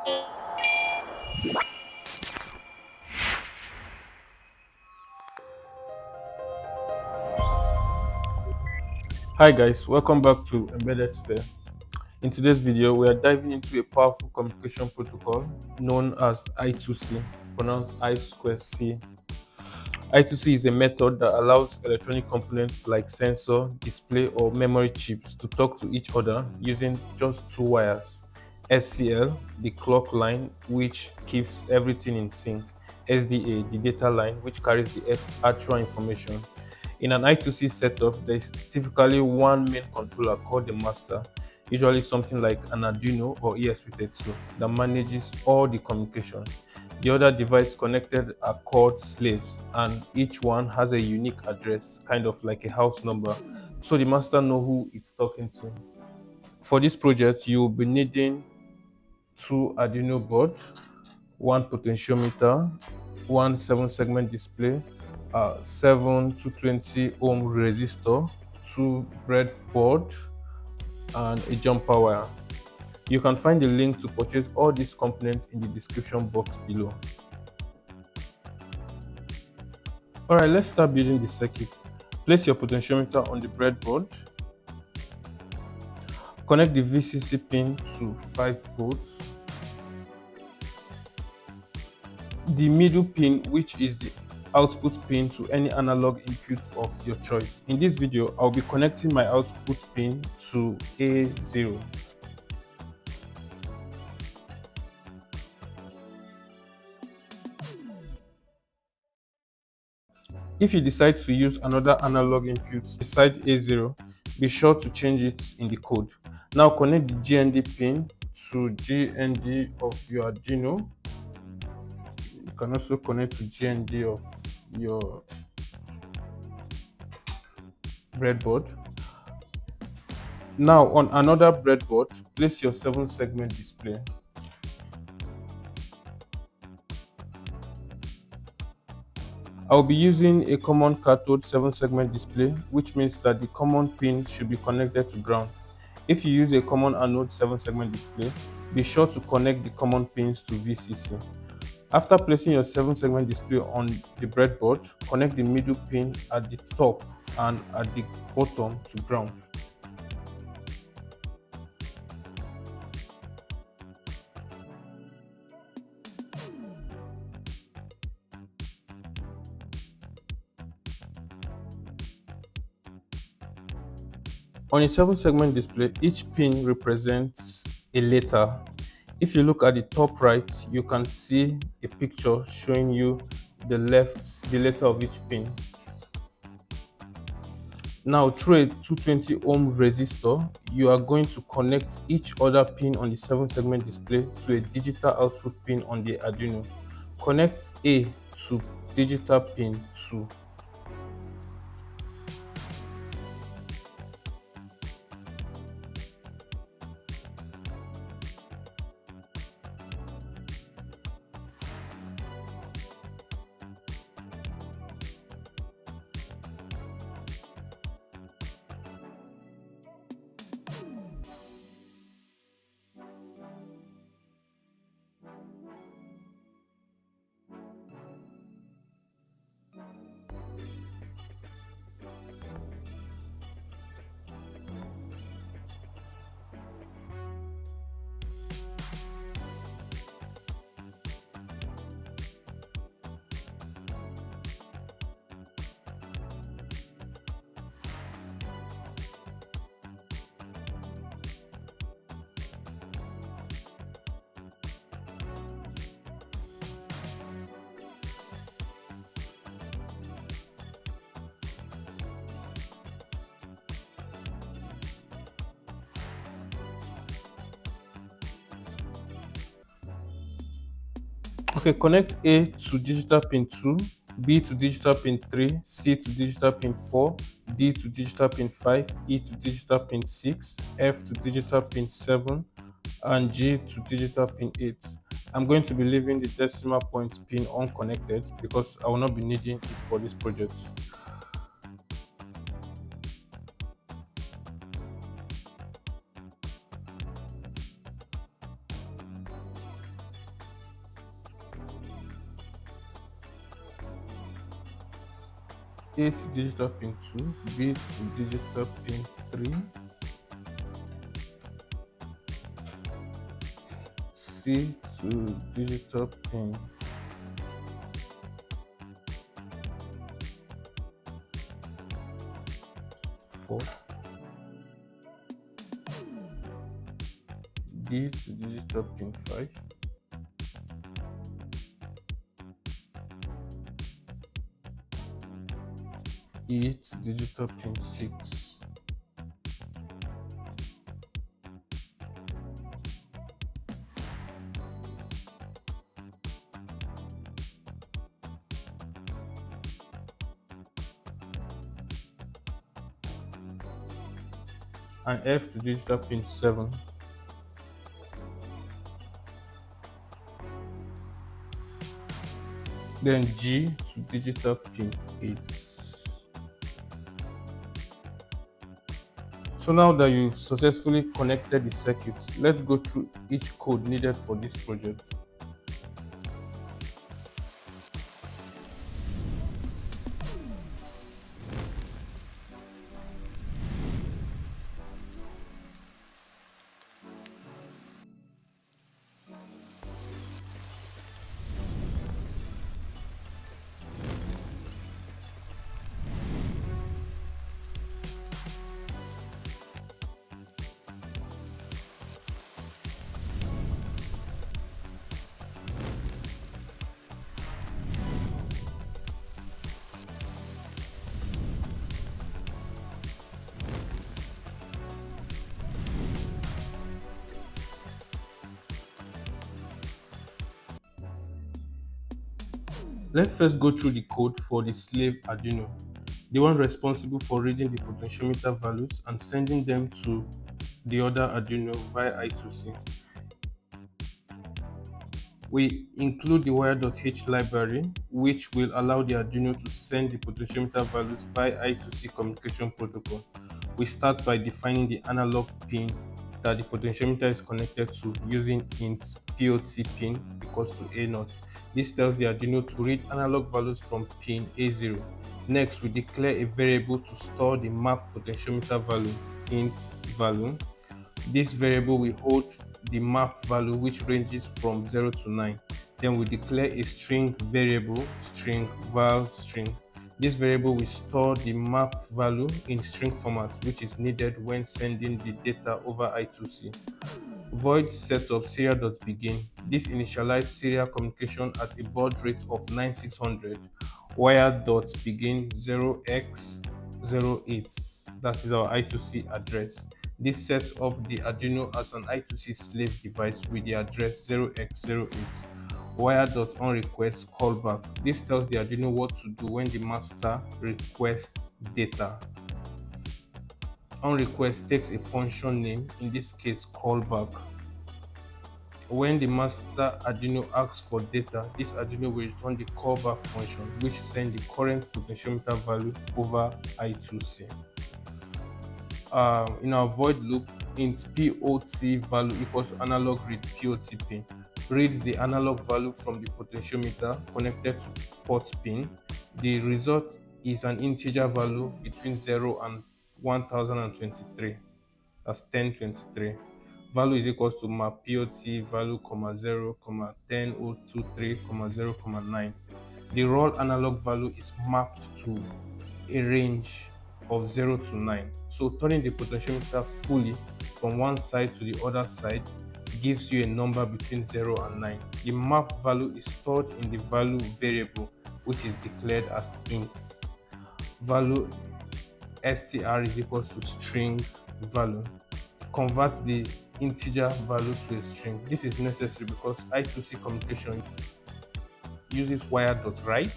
Hi guys, welcome back to Embedded Sphere. In today's video, we are diving into a powerful communication protocol known as I2C, pronounced I square C. I2C is a method that allows electronic components like sensor, display, or memory chips to talk to each other using just two wires. SCL, the clock line, which keeps everything in sync. SDA, the data line, which carries the actual information. In an I2C setup, there is typically one main controller called the master, usually something like an Arduino or ESP32, that manages all the communication. The other devices connected are called slaves, and each one has a unique address, kind of like a house number, so the master knows who it's talking to. For this project, you will be needing two Arduino boards, one potentiometer, one 7-segment display, seven 220 ohm resistor, two breadboard, and a jumper wire. You can find the link to purchase all these components in the description box below. Alright, let's start building the circuit. Place your potentiometer on the breadboard. Connect the VCC pin to 5 volts. The middle pin, which is the output pin, to any analog input of your choice. In this video, I'll be connecting my output pin to A0. If you decide to use another analog input beside A0, be sure to change it in the code. Now connect the GND pin to GND of your Arduino. You can also connect to GND of your breadboard. Now on another breadboard, place your 7-segment display. I'll be using a common cathode 7-segment display, which means that the common pins should be connected to ground. If you use a common anode 7-segment display, be sure to connect the common pins to VCC. After placing your 7-segment display on the breadboard, connect the middle pin at the top and at the bottom to ground. On a 7-segment display, each pin represents a letter. If you look at the top right, you can see a picture showing you the letter of each pin. Now through a 220 ohm resistor, you are going to connect each other pin on the 7-segment display to a digital output pin on the Arduino. Connect A to digital pin 2. Okay, connect A to digital pin 2, B to digital pin 3, C to digital pin 4, D to digital pin 5, E to digital pin 6, F to digital pin 7, and G to digital pin 8. I'm going to be leaving the decimal point pin unconnected because I will not be needing it for this project. A to digital pin 2, B to digital pin 3, C to digital pin 4, D to digital pin 5, E to digital pin 6. And F to digital pin 7. Then G to digital pin 8. So now that you've successfully connected the circuits, let's go through each code needed for this project. Let's first go through the code for the slave Arduino, the one responsible for reading the potentiometer values and sending them to the other Arduino via I2C. We include the wire.h library, which will allow the Arduino to send the potentiometer values via I2C communication protocol. We start by defining the analog pin that the potentiometer is connected to using int POT pin equals to A0. This tells the Arduino to read analog values from pin A0. Next, we declare a variable to store the map potentiometer value, int value. This variable will hold the map value, which ranges from 0 to 9. Then we declare a string variable, string val string. This variable will store the map value in string format, which is needed when sending the data over I2C. Void setup serial.begin. This initializes serial communication at a baud rate of 9600 wire.begin 0x08. That is our I2C address. This sets up the Arduino as an I2C slave device with the address 0x08. Wire.onRequest callback. This tells the Arduino what to do when the master requests data. OnRequest takes a function name, in this case callback. When the master Arduino asks for data, this Arduino will return the callback function, which sends the current potentiometer value over I2C. In our void loop, int POT value equals to analog read POT pin reads the analog value from the potentiometer connected to port pin. The result is an integer value between 0 and 1023. That's 1023. Value is equals to map POT value, 0, 10023, 0, 9. The raw analog value is mapped to a range of 0 to 9. So turning the potentiometer fully from one side to the other side gives you a number between 0 and 9. The map value is stored in the value variable, which is declared as int. Value str is equals to string value. Convert the integer value to a string. This is necessary because I2C communication uses wire.write.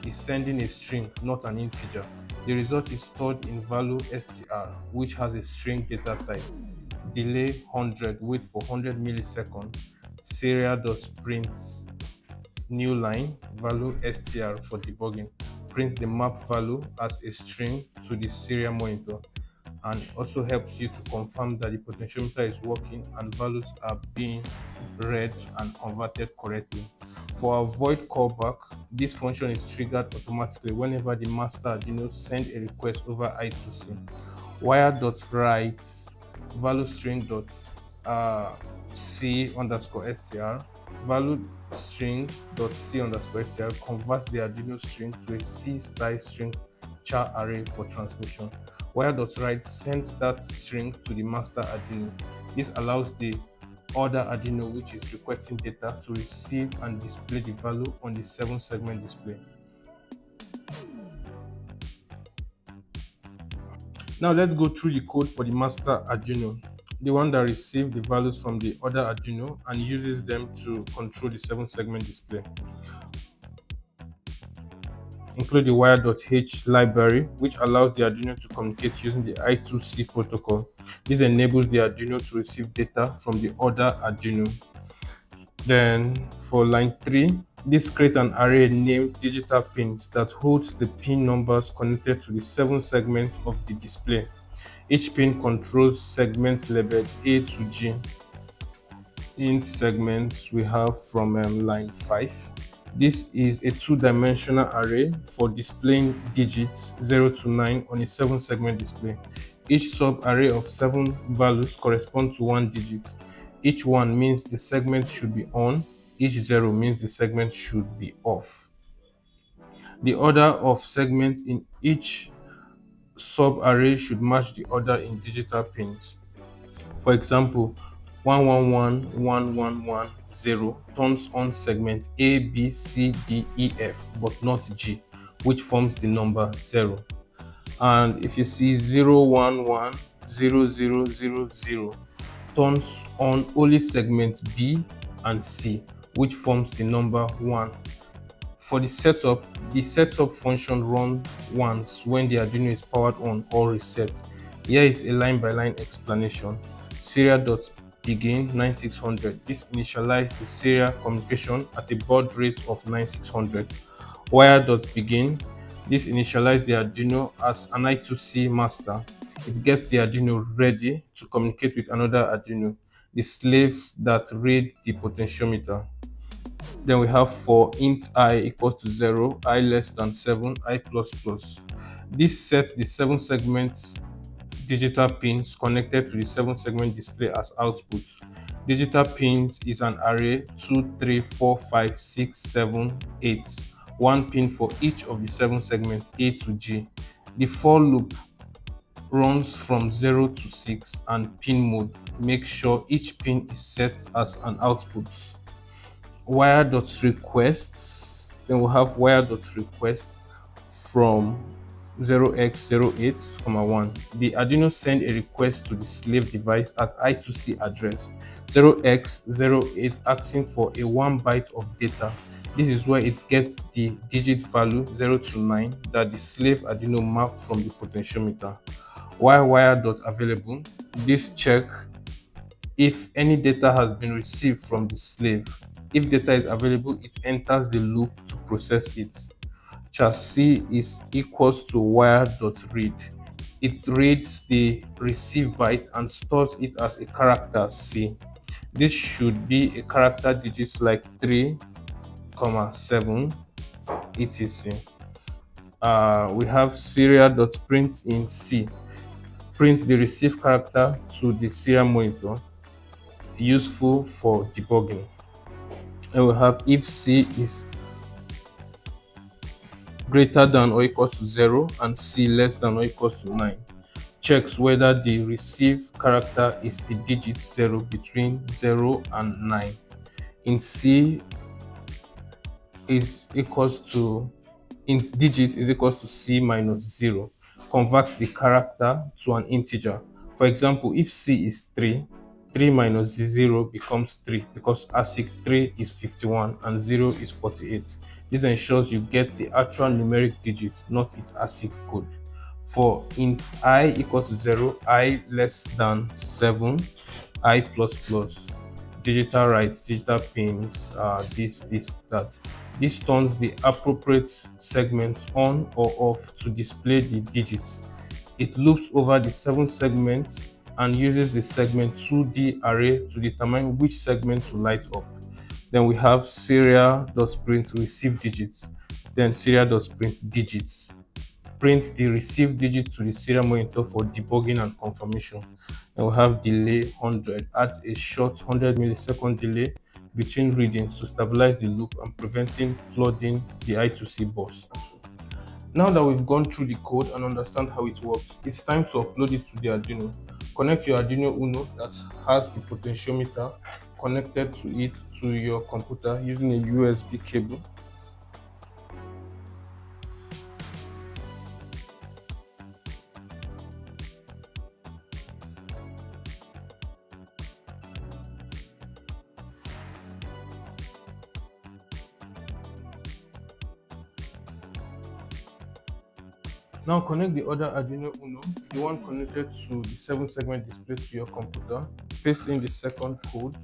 Is sending a string, not an integer. The result is stored in value str, which has a string data type. Delay 100, wait for 100 milliseconds. Serial.print new line, value str for debugging. Print the map value as a string to the serial monitor, and also helps you to confirm that the potentiometer is working and values are being read and converted correctly. For our void callback, this function is triggered automatically whenever the master Arduino sends a request over I2C. Wire.write value string dot c underscore str value string dot c underscore str converts the Arduino string to a C style string char array for transmission. Wire.write sends that string to the master Arduino. This allows the other Arduino which is requesting data to receive and display the value on the 7-segment display. Now let's go through the code for the master Arduino, the one that receives the values from the other Arduino and uses them to control the 7-segment display. Include the wire.h library, which allows the Arduino to communicate using the I2C protocol. This enables the Arduino to receive data from the other Arduino. Then for line 3, this creates an array named digital pins that holds the pin numbers connected to the 7 segments of the display. Each pin controls segments labeled A to G. In segments we have from line 5. This is a 2-dimensional array for displaying digits 0 to 9 on a 7-segment display. Each sub-array of 7 values corresponds to 1 digit. Each 1 means the segment should be on, each 0 means the segment should be off. The order of segments in each sub-array should match the order in digital pins. For example, 111110 turns on segment A, B, C, D, E, F, but not G, which forms the number 0. And if you see 0110000 turns on only segments B and C, which forms the number 1. For the setup function runs once when the Arduino is powered on or reset. Here is a line-by-line explanation. Serial.begin 9600. This initializes the serial communication at a baud rate of 9600. Wire.begin. This initializes the Arduino as an I2C master. It gets the Arduino ready to communicate with another Arduino, the slaves that read the potentiometer. Then we have for int I equals to 0, I less than 7, I plus plus. This sets the 7-segment digital pins connected to the 7-segment display as output. Digital pins is an array 2, 3, 4, 5, 6, 7, 8. 1 pin for each of the 7 segments A to G. The for loop runs from 0 to 6 and pin mode. Make sure each pin is set as an output. Wire.request. Then we'll have wire.request from 0x08, 1. The Arduino send a request to the slave device at I2C address 0x08 asking for a 1 byte of data. This is where it gets the digit value 0 to 9 that the slave Arduino mapped from the potentiometer. While wire.available, this check if any data has been received from the slave. If data is available, it enters the loop to process it. C is equals to wire.read. It reads the received byte and stores it as a character C. This should be a character digits like 3, 7, etc. We have serial.print in C. Print the received character to the serial monitor, useful for debugging. And we have if C is greater than or equals to 0 and C less than or equals to 9. Checks whether the received character is the digit 0 between 0 and 9. In C is equals to, in digit is equals to C minus 0. Convert the character to an integer. For example, if C is 3, 3 minus 0 becomes 3 because ASIC 3 is 51 and 0 is 48. This ensures you get the actual numeric digit, not its ASIC code. For int I equals to 0, I less than 7, I plus plus. Digital write, digital pins, this, that. This turns the appropriate segments on or off to display the digits. It loops over the 7 segments and uses the segment 2D array to determine which segment to light up. Then we have serial.print receive digits. Then serial.print digits. Print the received digit to the serial monitor for debugging and confirmation. And we have delay 100. Add a short 100 millisecond delay between readings to stabilize the loop and preventing flooding the I2C bus. Now that we've gone through the code and understand how it works, it's time to upload it to the Arduino. Connect your Arduino Uno that has the potentiometer connected to it to your computer using a USB cable. Now connect the other Arduino Uno, the one connected to the 7-segment display, to your computer. Paste in the second code.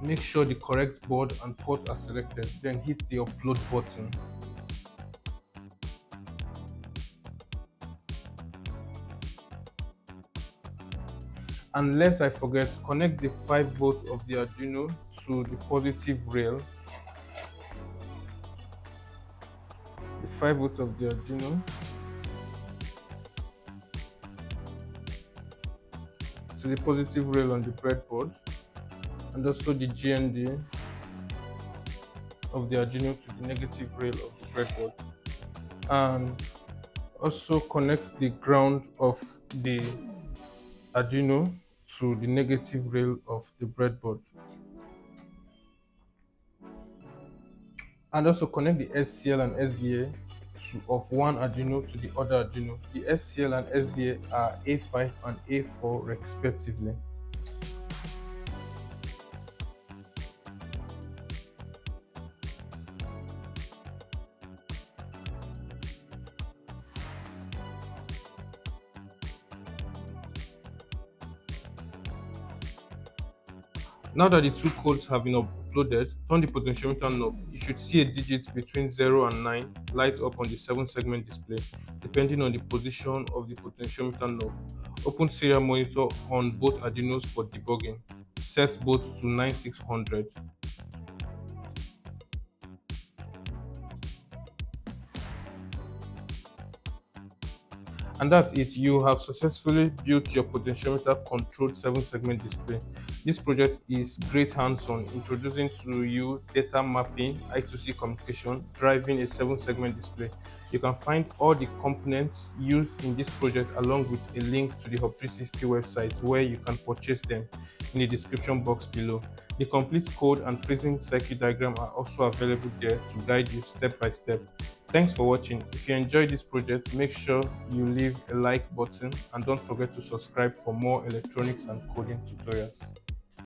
Make sure the correct board and port are selected, then hit the upload button. And lest I forget, connect the 5 volt of the Arduino to the positive rail. The 5 volt of the Arduino to the positive rail on the breadboard, and also the GND of the Arduino to the negative rail of the breadboard. And also connect the ground of the Arduino to the negative rail of the breadboard. And also connect the SCL and SDA of one Arduino to the other Arduino. The SCL and SDA are A5 and A4 respectively. Now that the two codes have been uploaded, turn the potentiometer knob. You should see a digit between 0 and 9 light up on the 7-segment display, depending on the position of the potentiometer knob. Open serial monitor on both Arduinos for debugging. Set both to 9600. And that's it. You have successfully built your potentiometer controlled 7-segment display. This project is great hands-on, introducing to you data mapping, I2C communication, driving a 7-segment display. You can find all the components used in this project along with a link to the Hub360 website where you can purchase them in the description box below. The complete code and freezing circuit diagram are also available there to guide you step by step. Thanks for watching. If you enjoyed this project, make sure you leave a like button and don't forget to subscribe for more electronics and coding tutorials.